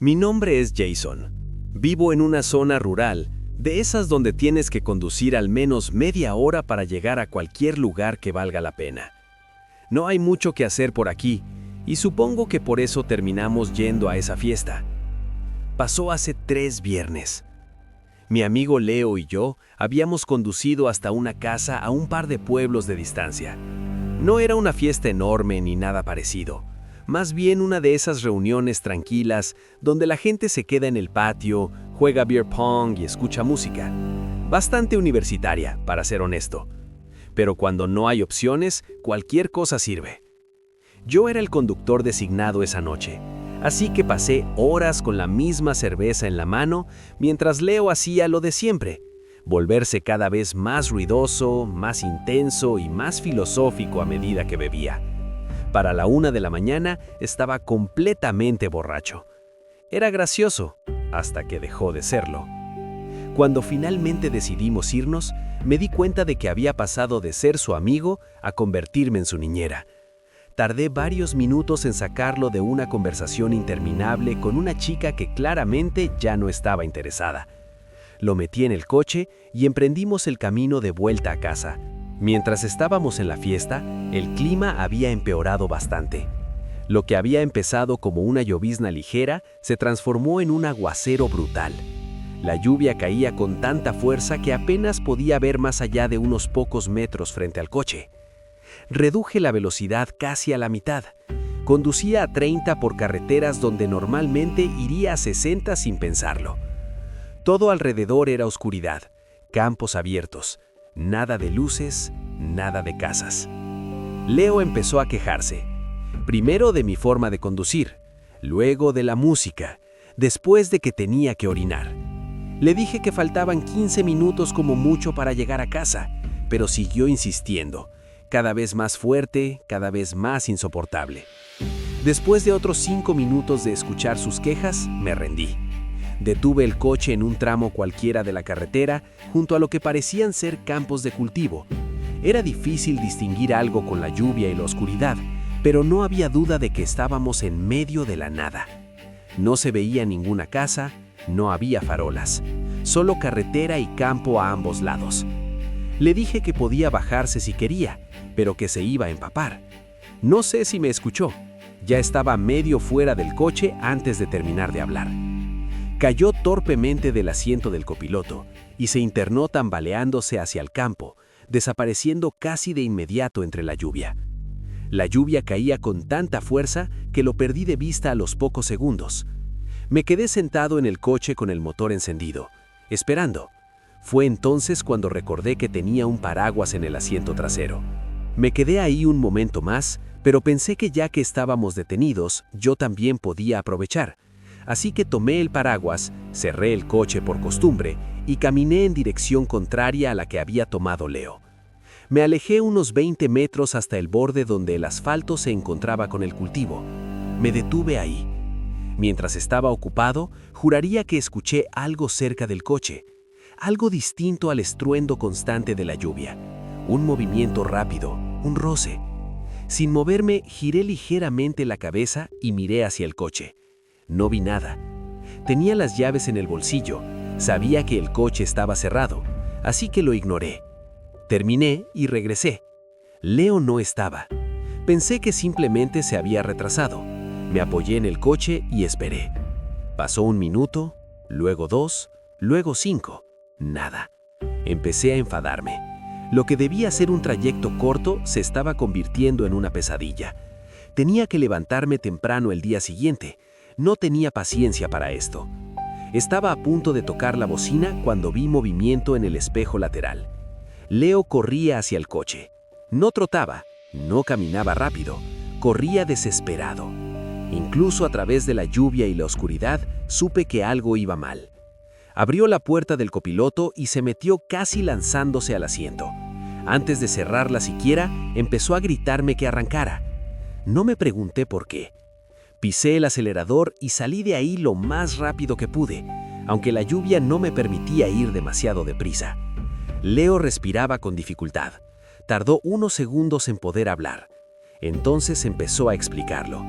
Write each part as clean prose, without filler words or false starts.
Mi nombre es Jason. Vivo en una zona rural, de esas donde tienes que conducir al menos media hora para llegar a cualquier lugar que valga la pena. No hay mucho que hacer por aquí, y supongo que por eso terminamos yendo a esa fiesta. Pasó hace 3 viernes. Mi amigo Leo y yo habíamos conducido hasta una casa a un par de pueblos de distancia. No era una fiesta enorme ni nada parecido, más bien una de esas reuniones tranquilas donde la gente se queda en el patio, juega beer pong y escucha música. Bastante universitaria, para ser honesto. Pero cuando no hay opciones, cualquier cosa sirve. Yo era el conductor designado esa noche, así que pasé horas con la misma cerveza en la mano mientras Leo hacía lo de siempre, volverse cada vez más ruidoso, más intenso y más filosófico a medida que bebía. Para la 1 de la mañana estaba completamente borracho. Era gracioso, hasta que dejó de serlo. Cuando finalmente decidimos irnos, me di cuenta de que había pasado de ser su amigo a convertirme en su niñera. Tardé varios minutos en sacarlo de una conversación interminable con una chica que claramente ya no estaba interesada. Lo metí en el coche y emprendimos el camino de vuelta a casa. Mientras estábamos en la fiesta, el clima había empeorado bastante. Lo que había empezado como una llovizna ligera se transformó en un aguacero brutal. La lluvia caía con tanta fuerza que apenas podía ver más allá de unos pocos metros frente al coche. Reduje la velocidad casi a la mitad. Conducía a 30 por carreteras donde normalmente iría a 60 sin pensarlo. Todo alrededor era oscuridad, campos abiertos, nada de luces, nada de casas. Leo empezó a quejarse, primero de mi forma de conducir, luego de la música, después de que tenía que orinar. Le dije que faltaban 15 minutos como mucho para llegar a casa, pero siguió insistiendo, cada vez más fuerte, cada vez más insoportable. Después de otros 5 minutos de escuchar sus quejas, me rendí. Detuve el coche en un tramo cualquiera de la carretera, junto a lo que parecían ser campos de cultivo. Era difícil distinguir algo con la lluvia y la oscuridad, pero no había duda de que estábamos en medio de la nada. No se veía ninguna casa, no había farolas, solo carretera y campo a ambos lados. Le dije que podía bajarse si quería, pero que se iba a empapar. No sé si me escuchó. Ya estaba medio fuera del coche antes de terminar de hablar. Cayó torpemente del asiento del copiloto y se internó tambaleándose hacia el campo, desapareciendo casi de inmediato entre la lluvia. La lluvia caía con tanta fuerza que lo perdí de vista a los pocos segundos. Me quedé sentado en el coche con el motor encendido, esperando. Fue entonces cuando recordé que tenía un paraguas en el asiento trasero. Me quedé ahí un momento más, pero pensé que ya que estábamos detenidos, yo también podía aprovechar. Así que tomé el paraguas, cerré el coche por costumbre y caminé en dirección contraria a la que había tomado Leo. Me alejé unos 20 metros hasta el borde donde el asfalto se encontraba con el cultivo. Me detuve ahí. Mientras estaba ocupado, juraría que escuché algo cerca del coche, algo distinto al estruendo constante de la lluvia. Un movimiento rápido, un roce. Sin moverme, giré ligeramente la cabeza y miré hacia el coche. No vi nada. Tenía las llaves en el bolsillo. Sabía que el coche estaba cerrado, así que lo ignoré. Terminé y regresé. Leo no estaba. Pensé que simplemente se había retrasado. Me apoyé en el coche y esperé. Pasó 1 minuto, luego 2, luego 5. Nada. Empecé a enfadarme. Lo que debía ser un trayecto corto se estaba convirtiendo en una pesadilla. Tenía que levantarme temprano el día siguiente. No tenía paciencia para esto. Estaba a punto de tocar la bocina cuando vi movimiento en el espejo lateral. Leo corría hacia el coche. No trotaba, no caminaba rápido, corría desesperado. Incluso a través de la lluvia y la oscuridad, supe que algo iba mal. Abrió la puerta del copiloto y se metió casi lanzándose al asiento. Antes de cerrarla siquiera, empezó a gritarme que arrancara. No me pregunté por qué. Pisé el acelerador y salí de ahí lo más rápido que pude, aunque la lluvia no me permitía ir demasiado deprisa. Leo respiraba con dificultad. Tardó unos segundos en poder hablar. Entonces empezó a explicarlo.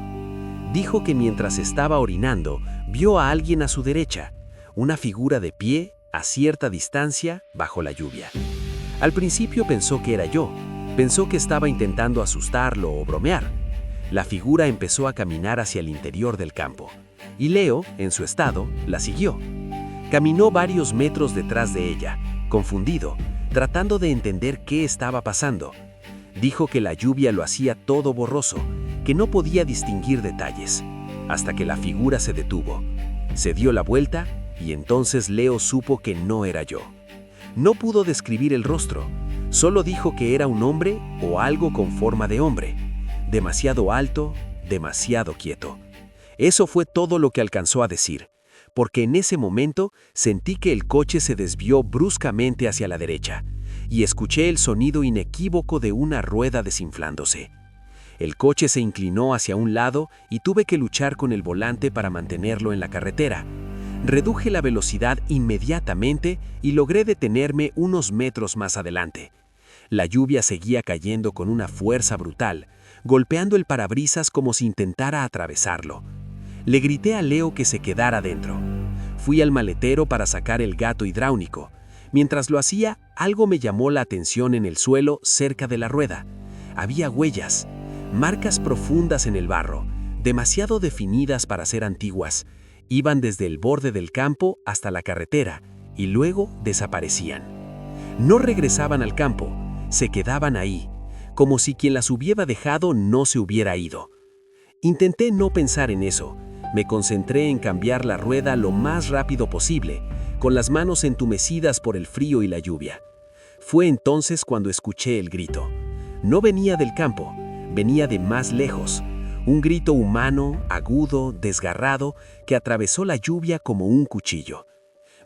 Dijo que mientras estaba orinando, vio a alguien a su derecha, una figura de pie, a cierta distancia, bajo la lluvia. Al principio pensó que era yo, pensó que estaba intentando asustarlo o bromear. La figura empezó a caminar hacia el interior del campo, y Leo, en su estado, la siguió. Caminó varios metros detrás de ella, confundido, tratando de entender qué estaba pasando. Dijo que la lluvia lo hacía todo borroso, que no podía distinguir detalles, hasta que la figura se detuvo. Se dio la vuelta y entonces Leo supo que no era yo. No pudo describir el rostro, solo dijo que era un hombre o algo con forma de hombre, demasiado alto, demasiado quieto. Eso fue todo lo que alcanzó a decir, porque en ese momento sentí que el coche se desvió bruscamente hacia la derecha y escuché el sonido inequívoco de una rueda desinflándose. El coche se inclinó hacia un lado y tuve que luchar con el volante para mantenerlo en la carretera. Reduje la velocidad inmediatamente y logré detenerme unos metros más adelante. La lluvia seguía cayendo con una fuerza brutal, golpeando el parabrisas como si intentara atravesarlo. Le grité a Leo que se quedara dentro. Fui al maletero para sacar el gato hidráulico. Mientras lo hacía, algo me llamó la atención en el suelo cerca de la rueda. Había huellas, marcas profundas en el barro, demasiado definidas para ser antiguas. Iban desde el borde del campo hasta la carretera y luego desaparecían. No regresaban al campo, se quedaban ahí, como si quien las hubiera dejado no se hubiera ido. Intenté no pensar en eso. Me concentré en cambiar la rueda lo más rápido posible, con las manos entumecidas por el frío y la lluvia. Fue entonces cuando escuché el grito. No venía del campo, venía de más lejos. Un grito humano, agudo, desgarrado, que atravesó la lluvia como un cuchillo.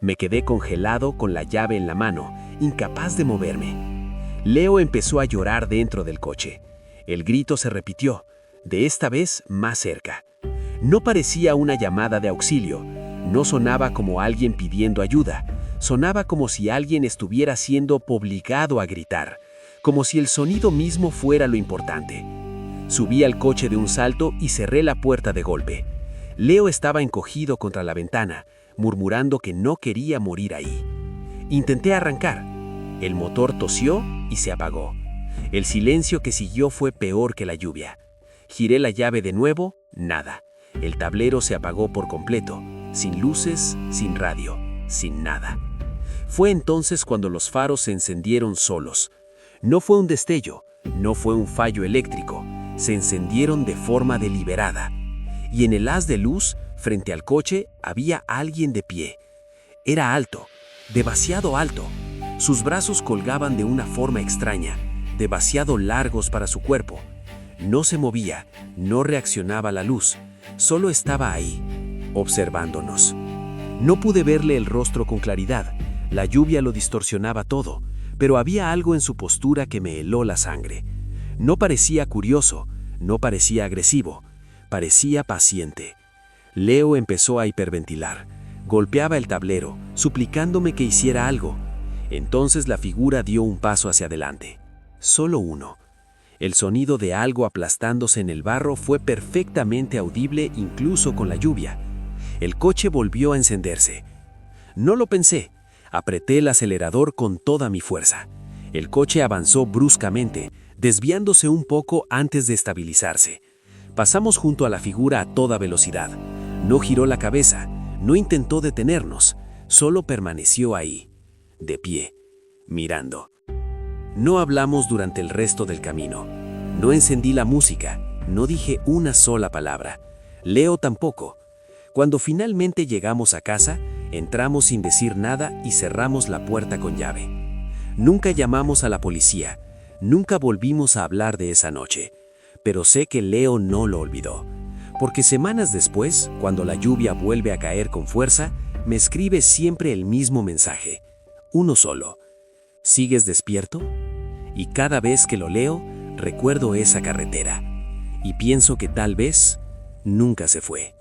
Me quedé congelado con la llave en la mano, incapaz de moverme. Leo empezó a llorar dentro del coche. El grito se repitió, de esta vez más cerca. No parecía una llamada de auxilio, no sonaba como alguien pidiendo ayuda, sonaba como si alguien estuviera siendo obligado a gritar, como si el sonido mismo fuera lo importante. Subí al coche de un salto y cerré la puerta de golpe. Leo estaba encogido contra la ventana, murmurando que no quería morir ahí. Intenté arrancar. El motor tosió y se apagó. El silencio que siguió fue peor que la lluvia. Giré la llave de nuevo, nada. El tablero se apagó por completo, sin luces, sin radio, sin nada. Fue entonces cuando los faros se encendieron solos. No fue un destello, no fue un fallo eléctrico, se encendieron de forma deliberada. Y en el haz de luz, frente al coche, había alguien de pie. Era alto, demasiado alto. Sus brazos colgaban de una forma extraña, demasiado largos para su cuerpo. No se movía, no reaccionaba a la luz, solo estaba ahí, observándonos. No pude verle el rostro con claridad, la lluvia lo distorsionaba todo, pero había algo en su postura que me heló la sangre. No parecía curioso, no parecía agresivo, parecía paciente. Leo empezó a hiperventilar, golpeaba el tablero, suplicándome que hiciera algo. Entonces la figura dio un paso hacia adelante, solo uno. El sonido de algo aplastándose en el barro fue perfectamente audible incluso con la lluvia. El coche volvió a encenderse. No lo pensé. Apreté el acelerador con toda mi fuerza. El coche avanzó bruscamente, desviándose un poco antes de estabilizarse. Pasamos junto a la figura a toda velocidad. No giró la cabeza, no intentó detenernos, solo permaneció ahí, de pie, mirando. No hablamos durante el resto del camino. No encendí la música, no dije una sola palabra. Leo tampoco. Cuando finalmente llegamos a casa, entramos sin decir nada y cerramos la puerta con llave. Nunca llamamos a la policía, nunca volvimos a hablar de esa noche, pero sé que Leo no lo olvidó, porque semanas después, cuando la lluvia vuelve a caer con fuerza, me escribe siempre el mismo mensaje, uno solo. ¿Sigues despierto? Y cada vez que lo leo, recuerdo esa carretera, y pienso que tal vez nunca se fue.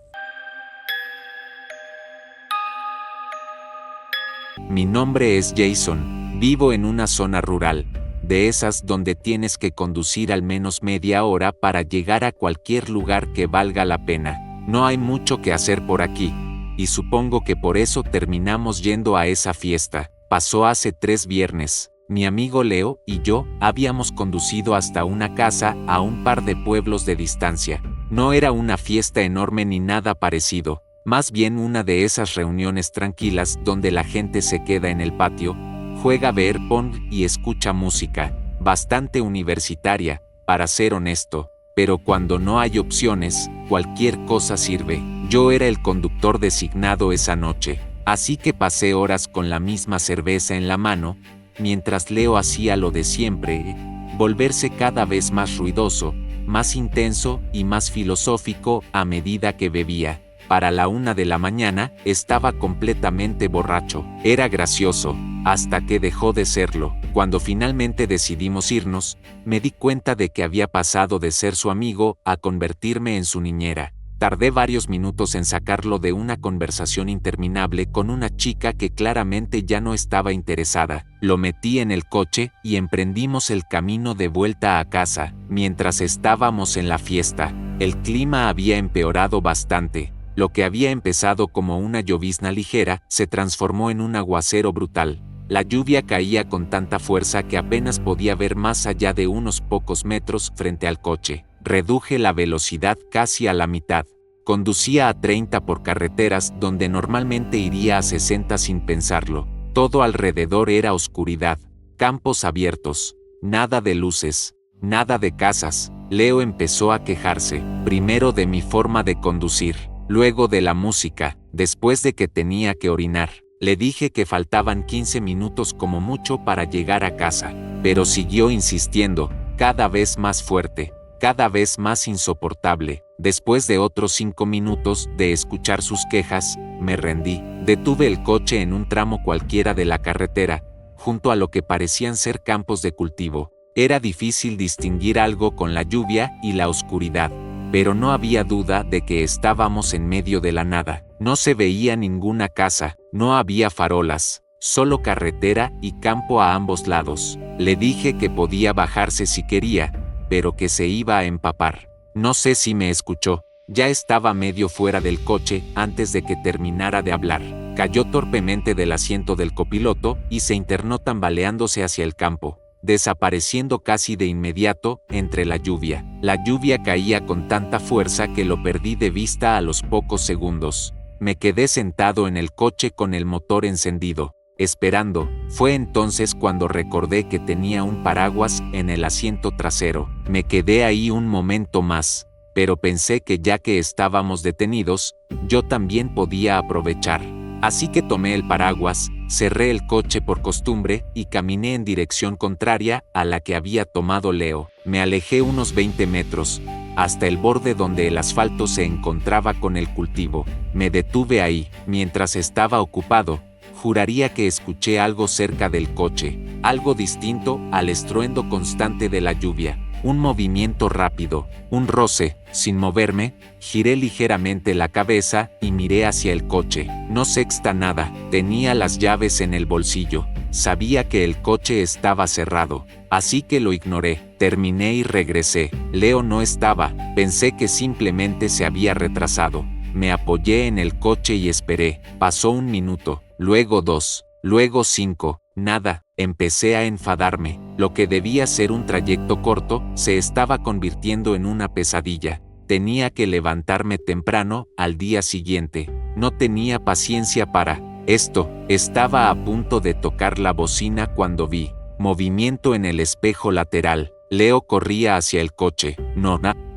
Mi nombre es Jason, vivo en una zona rural, de esas donde tienes que conducir al menos media hora para llegar a cualquier lugar que valga la pena. no hay mucho que hacer por aquí. Y supongo que por eso terminamos yendo a esa fiesta. Pasó hace 3 viernes. Mi amigo Leo y yo habíamos conducido hasta una casa a un par de pueblos de distancia. No era una fiesta enorme ni nada parecido, más bien una de esas reuniones tranquilas donde la gente se queda en el patio, juega beer pong y escucha música, bastante universitaria, para ser honesto, pero cuando no hay opciones, cualquier cosa sirve. Yo era el conductor designado esa noche, así que pasé horas con la misma cerveza en la mano, mientras Leo hacía lo de siempre, volverse cada vez más ruidoso, más intenso y más filosófico a medida que bebía. Para la 1 de la mañana estaba completamente borracho. Era gracioso, hasta que dejó de serlo. Cuando finalmente decidimos irnos, me di cuenta de que había pasado de ser su amigo a convertirme en su niñera. Tardé varios minutos en sacarlo de una conversación interminable con una chica que claramente ya no estaba interesada. Lo metí en el coche y emprendimos el camino de vuelta a casa. Mientras estábamos en la fiesta, el clima había empeorado bastante. Lo que había empezado como una llovizna ligera se transformó en un aguacero brutal. La lluvia caía con tanta fuerza que apenas podía ver más allá de unos pocos metros frente al coche. Reduje la velocidad casi a la mitad. Conducía a 30 por carreteras donde normalmente iría a 60 sin pensarlo. Todo alrededor era oscuridad, campos abiertos, nada de luces, nada de casas. Leo empezó a quejarse, primero de mi forma de conducir, luego de la música, después de que tenía que orinar. Le dije que faltaban 15 minutos como mucho para llegar a casa, pero siguió insistiendo, cada vez más fuerte, cada vez más insoportable. Después de otros 5 minutos de escuchar sus quejas, me rendí. Detuve el coche en un tramo cualquiera de la carretera, junto a lo que parecían ser campos de cultivo. Era difícil distinguir algo con la lluvia y la oscuridad, pero no había duda de que estábamos en medio de la nada. No se veía ninguna casa, no había farolas, solo carretera y campo a ambos lados. Le dije que podía bajarse si quería, pero que se iba a empapar. No sé si me escuchó. Ya estaba medio fuera del coche antes de que terminara de hablar. Cayó torpemente del asiento del copiloto y se internó tambaleándose hacia el campo, desapareciendo casi de inmediato entre la lluvia. La lluvia caía con tanta fuerza que lo perdí de vista a los pocos segundos. Me quedé sentado en el coche con el motor encendido, esperando. Fue entonces cuando recordé que tenía un paraguas en el asiento trasero. Me quedé ahí un momento más, pero pensé que ya que estábamos detenidos, yo también podía aprovechar. Así que tomé el paraguas, cerré el coche por costumbre y caminé en dirección contraria a la que había tomado Leo. Me alejé unos 20 metros, hasta el borde donde el asfalto se encontraba con el cultivo. Me detuve ahí. Mientras estaba ocupado, juraría que escuché algo cerca del coche, algo distinto al estruendo constante de la lluvia. Un movimiento rápido, un roce. Sin moverme, giré ligeramente la cabeza y miré hacia el coche. No sexta nada, tenía las llaves en el bolsillo. Sabía que el coche estaba cerrado, así que lo ignoré. Terminé y regresé. Leo no estaba, pensé que simplemente se había retrasado. Me apoyé en el coche y esperé. Pasó 1 minuto, luego 2, luego 5, nada. Empecé a enfadarme. Lo que debía ser un trayecto corto, se estaba convirtiendo en una pesadilla. Tenía que levantarme temprano al día siguiente. No tenía paciencia para esto. Estaba a punto de tocar la bocina cuando vi movimiento en el espejo lateral. Leo corría hacia el coche.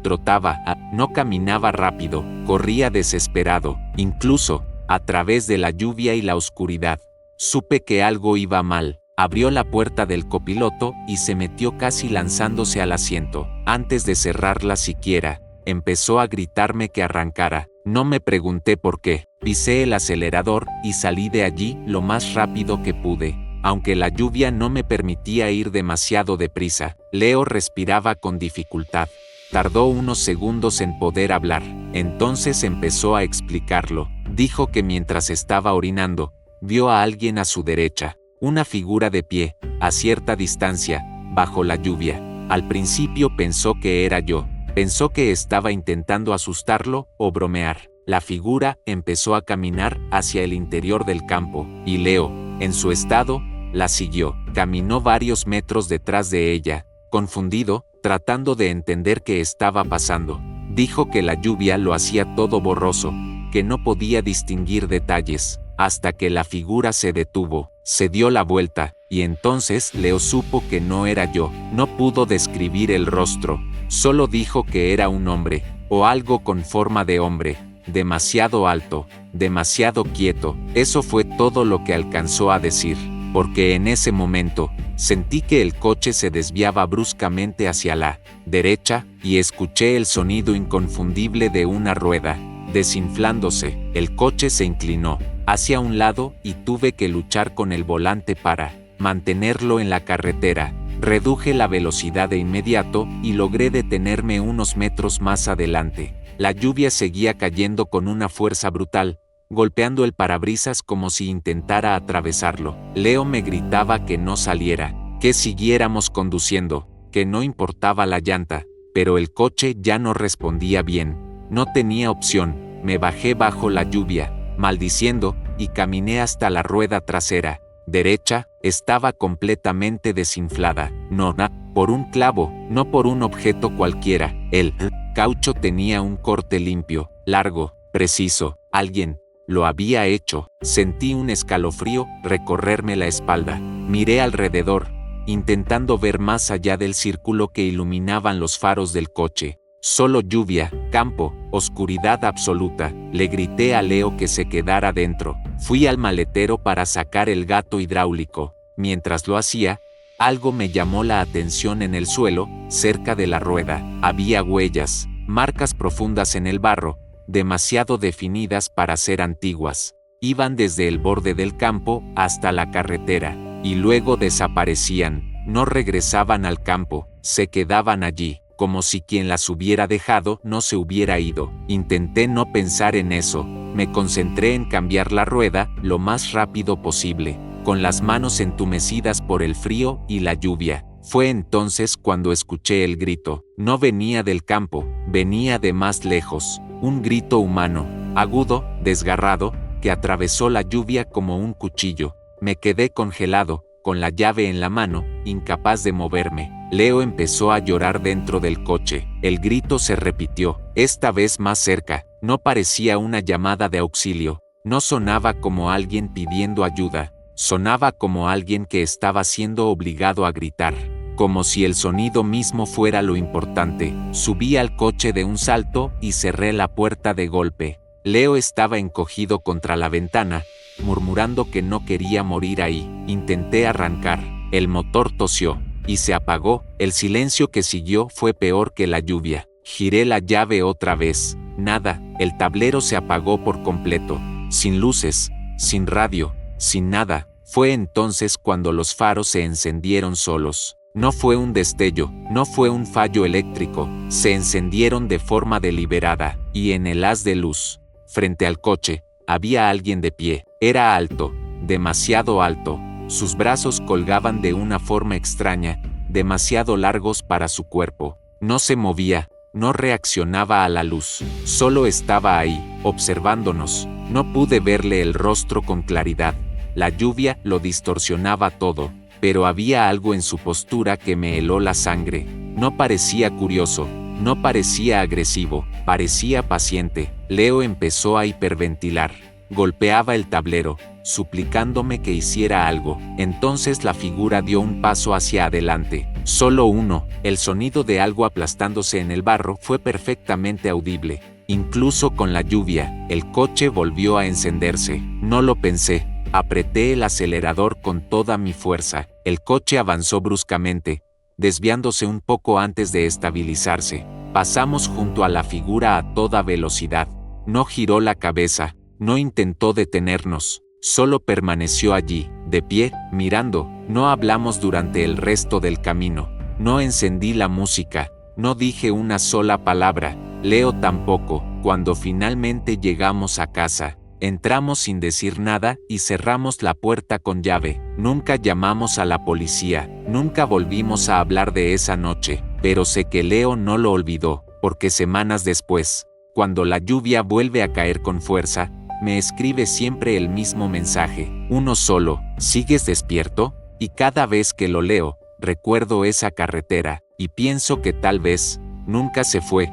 Trotaba, no caminaba rápido, corría desesperado, incluso a través de la lluvia y la oscuridad. Supe que algo iba mal. Abrió la puerta del copiloto y se metió casi lanzándose al asiento. Antes de cerrarla siquiera, empezó a gritarme que arrancara. No me pregunté por qué. Pisé el acelerador y salí de allí lo más rápido que pude, aunque la lluvia no me permitía ir demasiado deprisa. Leo respiraba con dificultad. Tardó unos segundos en poder hablar. Entonces empezó a explicarlo. Dijo que mientras estaba orinando, vio a alguien a su derecha. Una figura de pie, a cierta distancia, bajo la lluvia. Al principio pensó que era yo, Pensó que estaba intentando asustarlo o bromear. La figura empezó a caminar hacia el interior del campo, y Leo, en su estado, la siguió. Caminó varios metros detrás de ella, confundido, tratando de entender qué estaba pasando. Dijo que la lluvia lo hacía todo borroso, que no podía distinguir detalles, hasta que la figura se detuvo, se dio la vuelta, y entonces Leo supo que no era yo. No pudo describir el rostro, solo dijo que era un hombre, o algo con forma de hombre, demasiado alto, demasiado quieto. Eso fue todo lo que alcanzó a decir, porque en ese momento, sentí que el coche se desviaba bruscamente hacia la derecha, y escuché el sonido inconfundible de una rueda desinflándose. El coche se inclinó hacia un lado y tuve que luchar con el volante para mantenerlo en la carretera. Reduje la velocidad de inmediato y logré detenerme unos metros más adelante. La lluvia seguía cayendo con una fuerza brutal, golpeando el parabrisas como si intentara atravesarlo. Leo me gritaba que no saliera, que siguiéramos conduciendo, que no importaba la llanta, pero el coche ya no respondía bien. No tenía opción, me bajé bajo la lluvia, maldiciendo, y caminé hasta la rueda trasera derecha. Estaba completamente desinflada, no por un clavo, no por un objeto cualquiera. El caucho tenía un corte limpio, largo, preciso. Alguien lo había hecho. Sentí un escalofrío recorrerme la espalda. Miré alrededor, intentando ver más allá del círculo que iluminaban los faros del coche. Solo lluvia, campo, oscuridad absoluta. Le grité a Leo que se quedara dentro. Fui al maletero para sacar el gato hidráulico. Mientras lo hacía, algo me llamó la atención en el suelo, cerca de la rueda. Había huellas, marcas profundas en el barro, demasiado definidas para ser antiguas. Iban desde el borde del campo hasta la carretera, y luego desaparecían. No regresaban al campo, se quedaban allí, como si quien las hubiera dejado no se hubiera ido. Intenté no pensar en eso, me concentré en cambiar la rueda lo más rápido posible, con las manos entumecidas por el frío y la lluvia. Fue entonces cuando escuché el grito. No venía del campo, venía de más lejos, un grito humano, agudo, desgarrado, que atravesó la lluvia como un cuchillo. Me quedé congelado, con la llave en la mano, incapaz de moverme. Leo empezó a llorar dentro del coche. El grito se repitió, esta vez más cerca. No parecía una llamada de auxilio. No sonaba como alguien pidiendo ayuda. Sonaba como alguien que estaba siendo obligado a gritar. Como si el sonido mismo fuera lo importante. Subí al coche de un salto y cerré la puerta de golpe. Leo estaba encogido contra la ventana, murmurando que no quería morir ahí. Intenté arrancar. El motor tosió y se apagó. El silencio que siguió fue peor que la lluvia. Giré la llave otra vez. Nada. El tablero se apagó por completo. Sin luces, sin radio, sin nada. Fue entonces cuando los faros se encendieron solos. No fue un destello, no fue un fallo eléctrico. Se encendieron de forma deliberada, y en el haz de luz, frente al coche, había alguien de pie. Era alto, demasiado alto. Sus brazos colgaban de una forma extraña, demasiado largos para su cuerpo. No se movía, no reaccionaba a la luz. Solo estaba ahí, observándonos. No pude verle el rostro con claridad. La lluvia lo distorsionaba todo, pero había algo en su postura que me heló la sangre. No parecía curioso, no parecía agresivo, parecía paciente. Leo empezó a hiperventilar. Golpeaba el tablero, suplicándome que hiciera algo. Entonces la figura dio un paso hacia adelante. Solo uno. El sonido de algo aplastándose en el barro fue perfectamente audible. Incluso con la lluvia, el coche volvió a encenderse. No lo pensé. Apreté el acelerador con toda mi fuerza. El coche avanzó bruscamente, desviándose un poco antes de estabilizarse. Pasamos junto a la figura a toda velocidad. No giró la cabeza, no intentó detenernos, solo permaneció allí, de pie, mirando. No hablamos durante el resto del camino. No encendí la música, no dije una sola palabra. Leo tampoco. Cuando finalmente llegamos a casa, entramos sin decir nada y cerramos la puerta con llave. Nunca llamamos a la policía, nunca volvimos a hablar de esa noche, pero sé que Leo no lo olvidó. porque semanas después, cuando la lluvia vuelve a caer con fuerza, me escribe siempre el mismo mensaje, uno solo: ¿sigues despierto? Y cada vez que lo leo, recuerdo esa carretera, y pienso que tal vez nunca se fue,